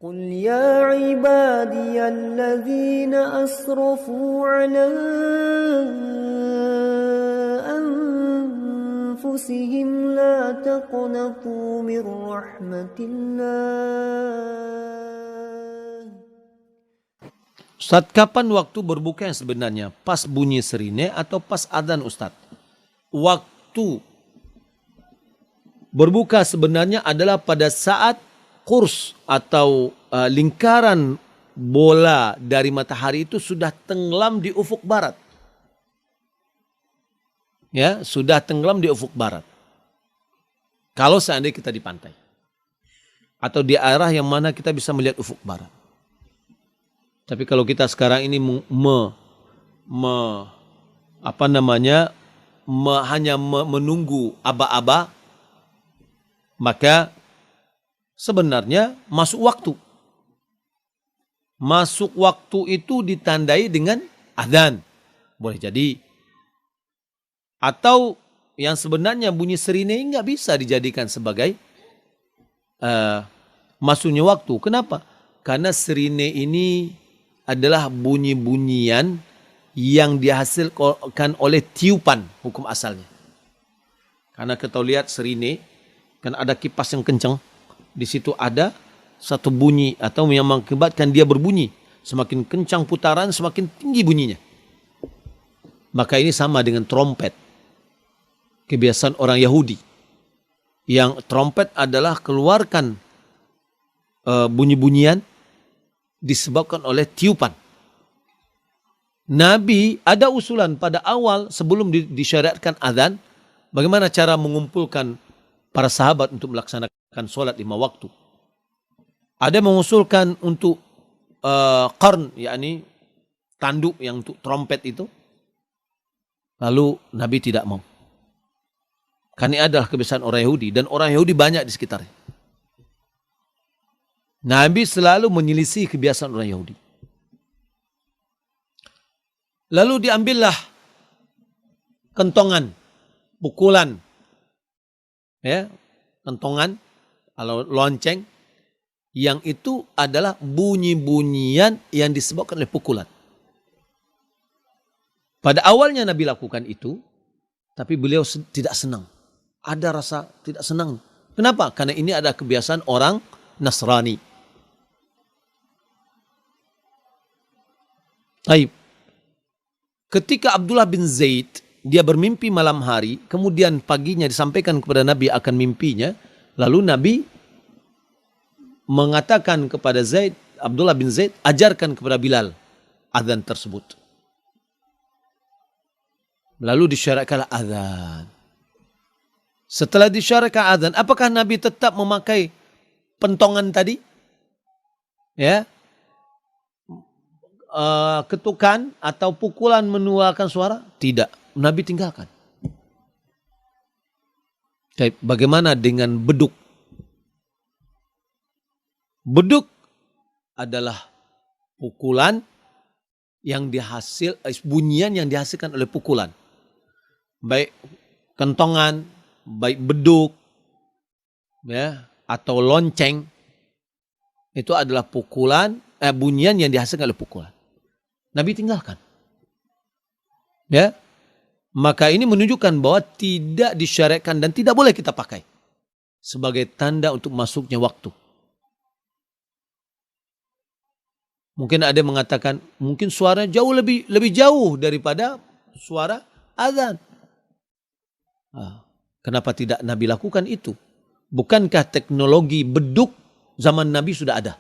قل يا عبادي الذين أسرفوا على أنفسهم لا تقنطوا من رحمة الله. Ustaz, kapan waktu berbuka yang sebenarnya? Pas bunyi sirine atau pas adzan, Ustaz? Waktu berbuka sebenarnya adalah pada saat kurs atau lingkaran bola dari matahari itu sudah tenggelam di ufuk barat. Ya, sudah tenggelam di ufuk barat. Kalau seandainya kita di pantai atau di arah yang mana kita bisa melihat ufuk barat. Tapi kalau kita sekarang ini hanya menunggu aba-aba, maka sebenarnya masuk waktu. Masuk waktu itu ditandai dengan adzan. Boleh jadi. Atau yang sebenarnya bunyi sirine nggak bisa dijadikan sebagai masuknya waktu. Kenapa? Karena sirine ini adalah bunyi-bunyian yang dihasilkan oleh tiupan hukum asalnya. Karena kita lihat sirine, kan ada kipas yang kencang. Di situ ada satu bunyi atau yang mengakibatkan dia berbunyi. Semakin kencang putaran, semakin tinggi bunyinya. Maka ini sama dengan trompet. Kebiasaan orang Yahudi. Yang trompet adalah keluarkan bunyi-bunyian disebabkan oleh tiupan. Nabi ada usulan pada awal sebelum disyariatkan adzan, bagaimana cara mengumpulkan para sahabat untuk melaksanakan sholat 5 waktu. Ada mengusulkan untuk qarn, yakni tanduk yang untuk trompet itu. Lalu Nabi tidak mau. Karena ini adalah kebiasaan orang Yahudi dan orang Yahudi banyak di sekitarnya. Nabi selalu menyelisih kebiasaan orang Yahudi. Lalu diambillah kentongan, pukulan, ya, kentongan, atau lonceng, yang itu adalah bunyi-bunyian yang disebabkan oleh pukulan. Pada awalnya Nabi lakukan itu, tapi beliau tidak senang. Ada rasa tidak senang. Kenapa? Karena ini ada kebiasaan orang Nasrani. Baik. Ketika Abdullah bin Zaid, dia bermimpi malam hari, kemudian paginya disampaikan kepada Nabi akan mimpinya, lalu Nabi mengatakan kepada Abdullah bin Zaid, ajarkan kepada Bilal azan tersebut. Lalu disyariatkanlah azan. Setelah disyariatkan azan, apakah Nabi tetap memakai pentongan tadi? Ya. Ketukan atau pukulan mengeluarkan suara? Tidak. Nabi tinggalkan. Bagaimana dengan beduk? Beduk adalah pukulan yang bunyian yang dihasilkan oleh pukulan. Baik kentongan, baik beduk, ya, atau lonceng, itu adalah bunyian yang dihasilkan oleh pukulan. Nabi tinggalkan. Ya, maka ini menunjukkan bahwa tidak disyariatkan dan tidak boleh kita pakai sebagai tanda untuk masuknya waktu. Mungkin ada yang mengatakan, mungkin suara jauh lebih jauh daripada suara azan. Kenapa tidak Nabi lakukan itu? Bukankah teknologi beduk zaman Nabi sudah ada?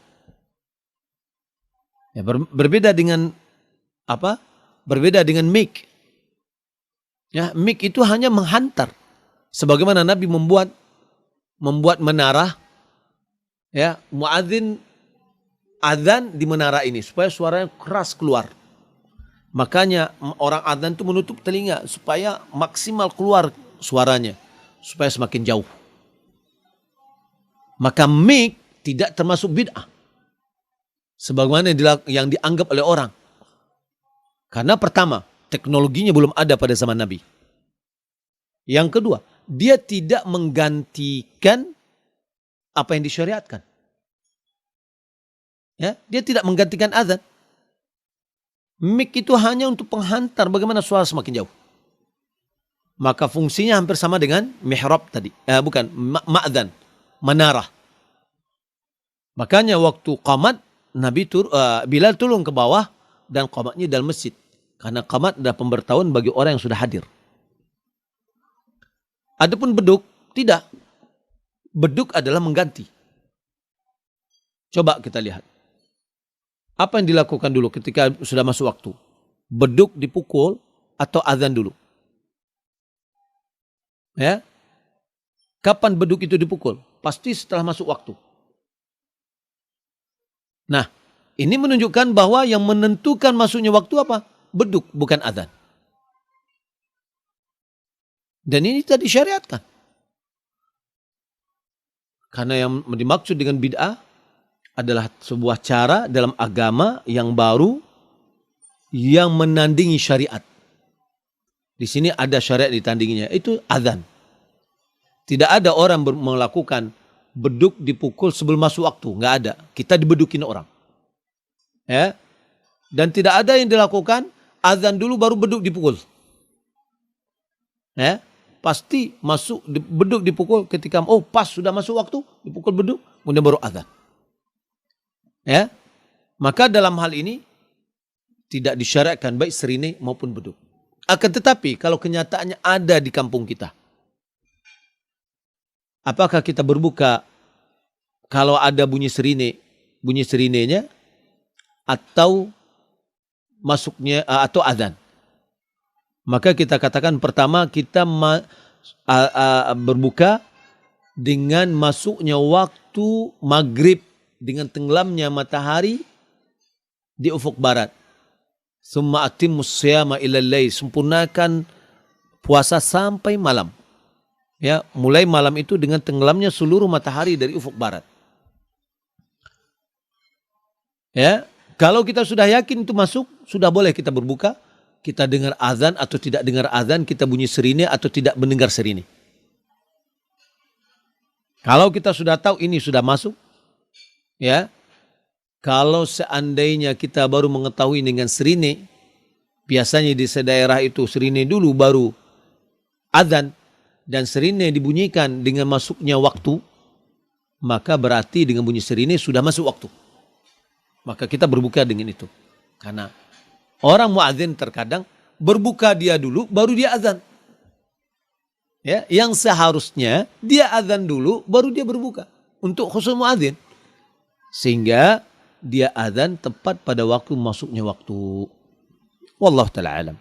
Ya, berbeda dengan apa? Berbeda dengan mic. Ya, mic itu hanya menghantar. Sebagaimana Nabi membuat menara, ya, muadzin azan di menara ini supaya suaranya keras keluar. Makanya orang azan itu menutup telinga supaya maksimal keluar suaranya, supaya semakin jauh. Maka mic tidak termasuk bid'ah sebagaimana yang dianggap oleh orang. Karena pertama, teknologinya belum ada pada zaman Nabi. Yang kedua, dia tidak menggantikan apa yang disyariatkan. Ya, dia tidak menggantikan azan. Mik itu hanya untuk penghantar bagaimana suara semakin jauh. Maka fungsinya hampir sama dengan mihrab tadi. Bukan, ma'adzan, menara. Makanya waktu qamat, Bilal turun ke bawah dan qamatnya dalam masjid. Karena qamat adalah pemberitahuan bagi orang yang sudah hadir. Adapun beduk, tidak. Beduk adalah mengganti. Coba kita lihat. Apa yang dilakukan dulu ketika sudah masuk waktu? Beduk dipukul atau azan dulu? Ya. Kapan beduk itu dipukul? Pasti setelah masuk waktu. Nah, ini menunjukkan bahwa yang menentukan masuknya waktu apa? Beduk, bukan azan. Dan ini tidak disyariatkan. Karena yang dimaksud dengan bid'ah adalah sebuah cara dalam agama yang baru yang menandingi syariat. Di sini ada syariat ditandinginya, itu azan. Tidak ada orang melakukan beduk dipukul sebelum masuk waktu, nggak ada. Kita dibedukin orang. Ya. Dan tidak ada yang dilakukan azan dulu baru beduk dipukul. Ya. Pasti masuk beduk dipukul ketika pas sudah masuk waktu dipukul beduk, kemudian baru azan. Ya, maka dalam hal ini tidak disyariatkan baik serine maupun beduk. Akan tetapi kalau kenyataannya ada di kampung kita, apakah kita berbuka kalau ada bunyi serinenya atau masuknya atau azan? Maka kita katakan pertama kita berbuka dengan masuknya waktu maghrib dengan tenggelamnya matahari di ufuk barat. Summa atimmus siyama ilal lail, sempurnakan puasa sampai malam. Ya, mulai malam itu dengan tenggelamnya seluruh matahari dari ufuk barat. Ya, kalau kita sudah yakin itu masuk, sudah boleh kita berbuka. Kita dengar azan atau tidak dengar azan, kita bunyi sirine atau tidak mendengar sirine. Kalau kita sudah tahu ini sudah masuk, ya, kalau seandainya kita baru mengetahui dengan sirine, biasanya di daerah itu sirine dulu baru azan dan sirine dibunyikan dengan masuknya waktu, maka berarti dengan bunyi sirine sudah masuk waktu. Maka kita berbuka dengan itu. Karena orang muadzin terkadang berbuka dia dulu baru dia azan. Ya, yang seharusnya dia azan dulu baru dia berbuka untuk khusus muadzin. Sehingga dia azan tepat pada waktu masuknya waktu. Wallahu ta'ala alam.